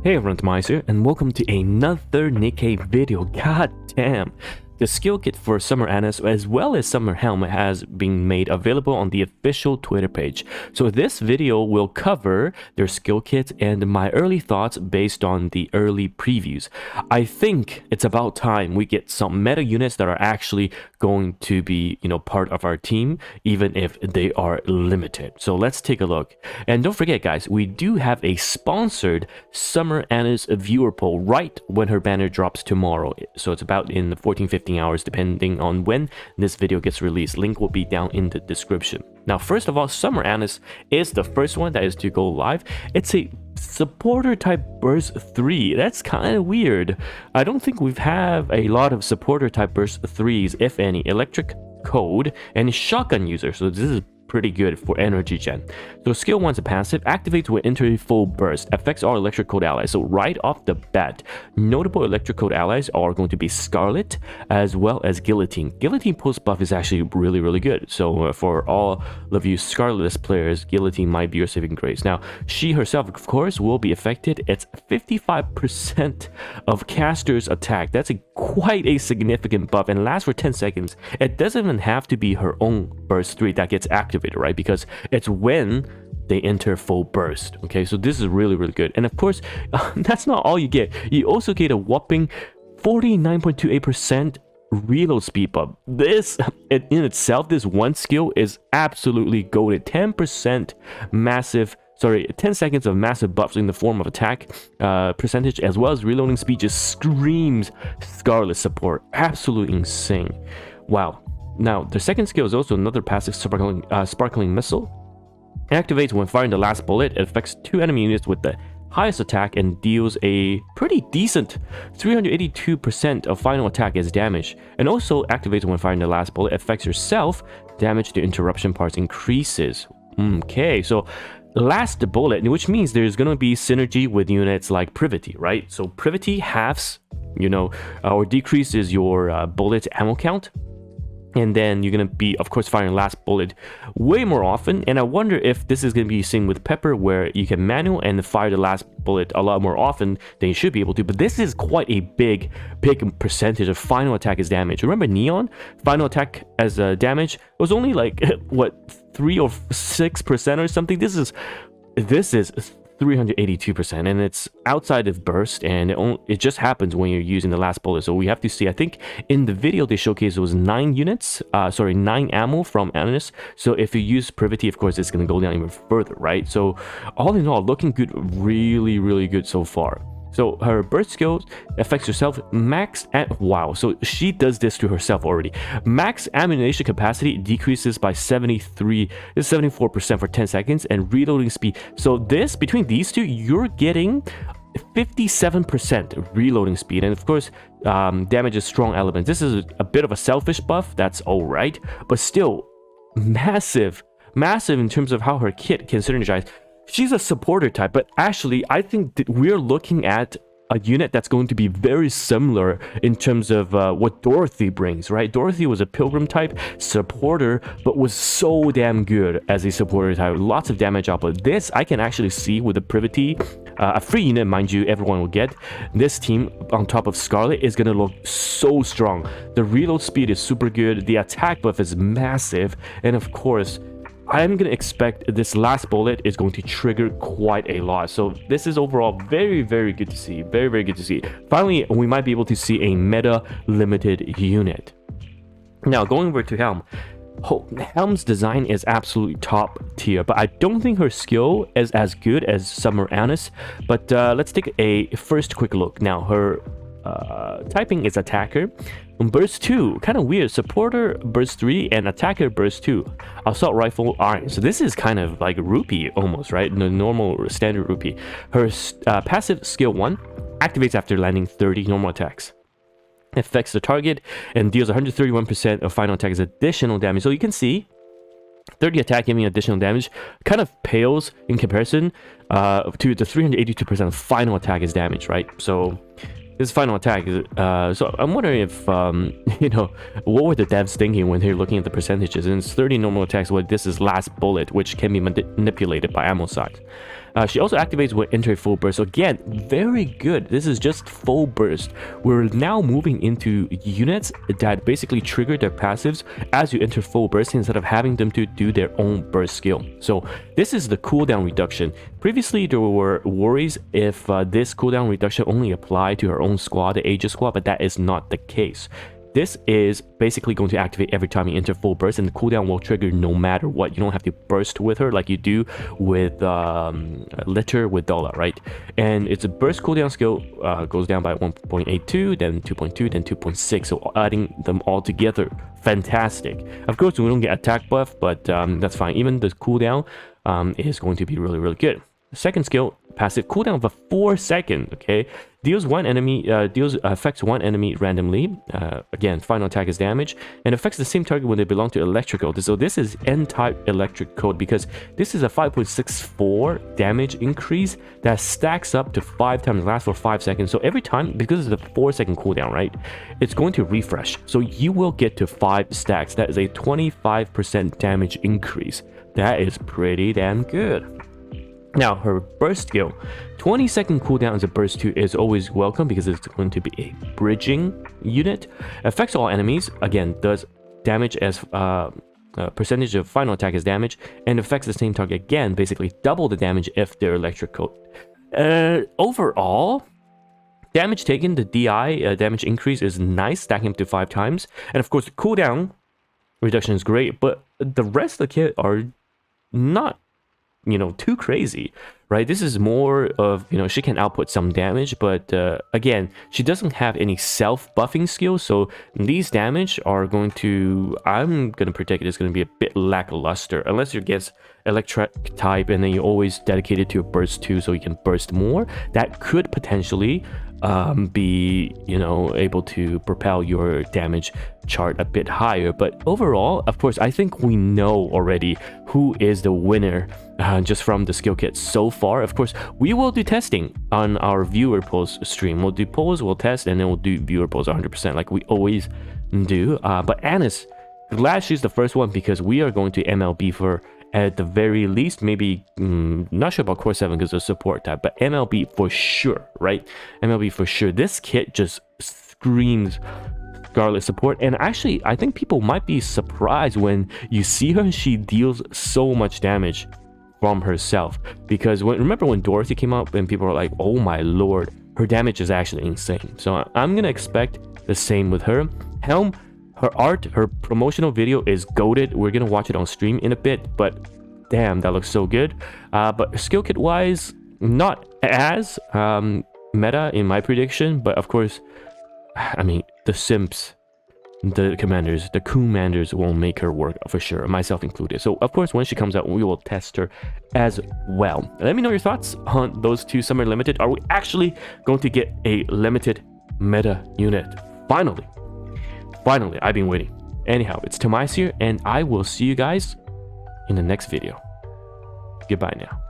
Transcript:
Hey everyone, TimaeuSS here, and welcome to another NIKKE video. God damn! The skill kit for summerSS as well as Summer Helm has been made available on the official Twitter page. So this video will cover their skill kit and my early thoughts based on the early previews. I think it's about time we get some meta units that are actually going to be, part of our team, even if they are limited. So let's take a look. And don't forget, guys, we do have a sponsored summerSS viewer poll right when her banner drops tomorrow. So it's about in the 14-15 hours depending on when this video gets released. Link will be down in the description. Now, first of all, summerSS is the first one that is to go live. It's a supporter type burst 3. That's kind of weird. I don't think we've had a lot of supporter type burst 3s, if any. Electric code and shotgun user, so this is pretty good for energy gen. So skill 1's a passive, activates when entering full burst, affects all electric code allies. So right off the bat, notable electric code allies are going to be Scarlet as well as Guillotine. Guillotine post buff is actually really good. So for all of you Scarlet players, Guillotine might be your saving grace. Now she herself of course will be affected. It's 55% of caster's attack. That's quite a significant buff and lasts for 10 seconds. It doesn't even have to be her own burst 3 that gets activated, right? Because it's when they enter full burst. Okay, so this is really good. And of course, that's not all you get. You also get a whopping 49.28% reload speed buff. This in itself, this one skill is absolutely golden. 10 seconds of massive buffs in the form of attack percentage as well as reloading speed just screams Scarlet support. Absolutely insane. Wow. Now, the second skill is also another passive sparkling missile. It activates when firing the last bullet. It affects 2 enemy units with the highest attack and deals a pretty decent 382% of final attack as damage. And also activates when firing the last bullet. It affects yourself. Damage to interruption parts increases. Okay, so last bullet, which means there's going to be synergy with units like Privity, right? So Privity halves, or decreases your bullet ammo count. And then you're going to be, of course, firing last bullet way more often. And I wonder if this is going to be seen with Pepper, where you can manual and fire the last bullet a lot more often than you should be able to. But this is quite a big percentage of final attack as damage. Remember Neon? Final attack as damage was only like, what, 3 or 6% or something? This is 382%, and it's outside of burst, and it just happens when you're using the last bullet. So we have to see. I think in the video they showcased it was 9 ammo from Ananis. So if you use Privity, of course, it's going to go down even further, right? So all in all, looking good, really good so far. So her burst skills affects herself max at so she does this to herself already. Max ammunition capacity decreases by 74% for 10 seconds, and reloading speed. So between these two, you're getting 57% reloading speed, and of course damages strong elements. This is a bit of a selfish buff, that's all right, but still massive in terms of how her kit can synergize. She's a supporter type, but actually I think that we're looking at a unit that's going to be very similar in terms of what Dorothy brings, right? Dorothy was a pilgrim type supporter, but was so damn good as a supporter type. Lots of damage output. This I can actually see with the Privity, a free unit, mind you, everyone will get. This team on top of Scarlet is going to look so strong. The reload speed is super good. The attack buff is massive. And of course, I'm going to expect this last bullet is going to trigger quite a lot. So this is overall very good to see. Very good to see. Finally, we might be able to see a meta limited unit. Now, going over to Helm. Helm's design is absolutely top tier, but I don't think her skill is as good as summerSS. But let's take a first quick look. Now, her typing is attacker. Burst 2, kind of weird. Supporter burst 3 and attacker burst 2. Assault rifle iron. So this is kind of like rupee almost, right? The normal standard rupee. Her passive skill 1 activates after landing 30 normal attacks. Affects the target and deals 131% of final attack as additional damage. So you can see 30 attack giving additional damage kind of pales in comparison to the 382% of final attack as damage, right? So this final attack, so I'm wondering if, what were the devs thinking when they're looking at the percentages? And it's 30 normal attacks, this is last bullet, which can be manipulated by ammo size. She also activates when entering full burst. So again, very good. This is just full burst. We're now moving into units that basically trigger their passives as you enter full burst instead of having them to do their own burst skill. So this is the cooldown reduction. Previously, there were worries if this cooldown reduction only applied to her own squad, the Aegis squad, but that is not the case. This is basically going to activate every time you enter full burst, and the cooldown will trigger no matter what. You don't have to burst with her like you do with Litter with Dola, right? And it's a burst cooldown skill, goes down by 1.82, then 2.2, then 2.6. So adding them all together, fantastic. Of course, we don't get attack buff, but that's fine. Even the cooldown is going to be really, really good. Second skill, passive cooldown of a 4 second. Okay, deals affects one enemy randomly. Again, final attack is damage and affects the same target when they belong to electrical. So this is N-type electric code because this is a 5.64 damage increase that stacks up to 5 times, lasts for 5 seconds. So every time, because it's a 4 second cooldown, right, it's going to refresh. So you will get to 5 stacks. That is a 25% damage increase. That is pretty damn good. Now, her burst skill, 20-second cooldown as a burst 2 is always welcome because it's going to be a bridging unit. Affects all enemies, again, does damage as percentage of final attack is damage, and affects the same target again, basically double the damage if they're electric code. Overall, damage taken, the DI damage increase is nice, stacking up to 5 times. And of course, the cooldown reduction is great, but the rest of the kit are not, you know, too crazy, right? This is more of, you know, she can output some damage, but again, she doesn't have any self-buffing skills, so these damage are going to, I'm gonna predict it's gonna be a bit lackluster unless you're against electric type and then you're always dedicated to a burst 2 so you can burst more. That could potentially be, you know, able to propel your damage chart a bit higher. But overall, of course, I think we know already who is the winner just from the skill kit so far. Of course, we will do testing on our viewer polls stream. We'll do polls, we'll test, and then we'll do viewer polls 100% like we always do. But Annis, glad she's the first one because we are going to MLB for at the very least, maybe not sure about core 7 because of support type, but MLB for sure, right? MLB for sure. This kit just screams Scarlet support, and actually I think people might be surprised when you see her. She deals so much damage from herself because remember when Dorothy came out and people were like, oh my lord, her damage is actually insane. So I'm gonna expect the same with her. Helm, her art, her promotional video is goated. We're gonna watch it on stream in a bit, but damn, that looks so good. But skill kit wise, not as meta in my prediction, but of course, I mean, the simps, the commanders will make her work for sure, myself included. So of course, when she comes out, we will test her as well. Let me know your thoughts on those two summer limited. Are we actually going to get a limited meta unit? Finally, I've been waiting. Anyhow, it's TimaeuSS here, and I will see you guys in the next video. Goodbye now.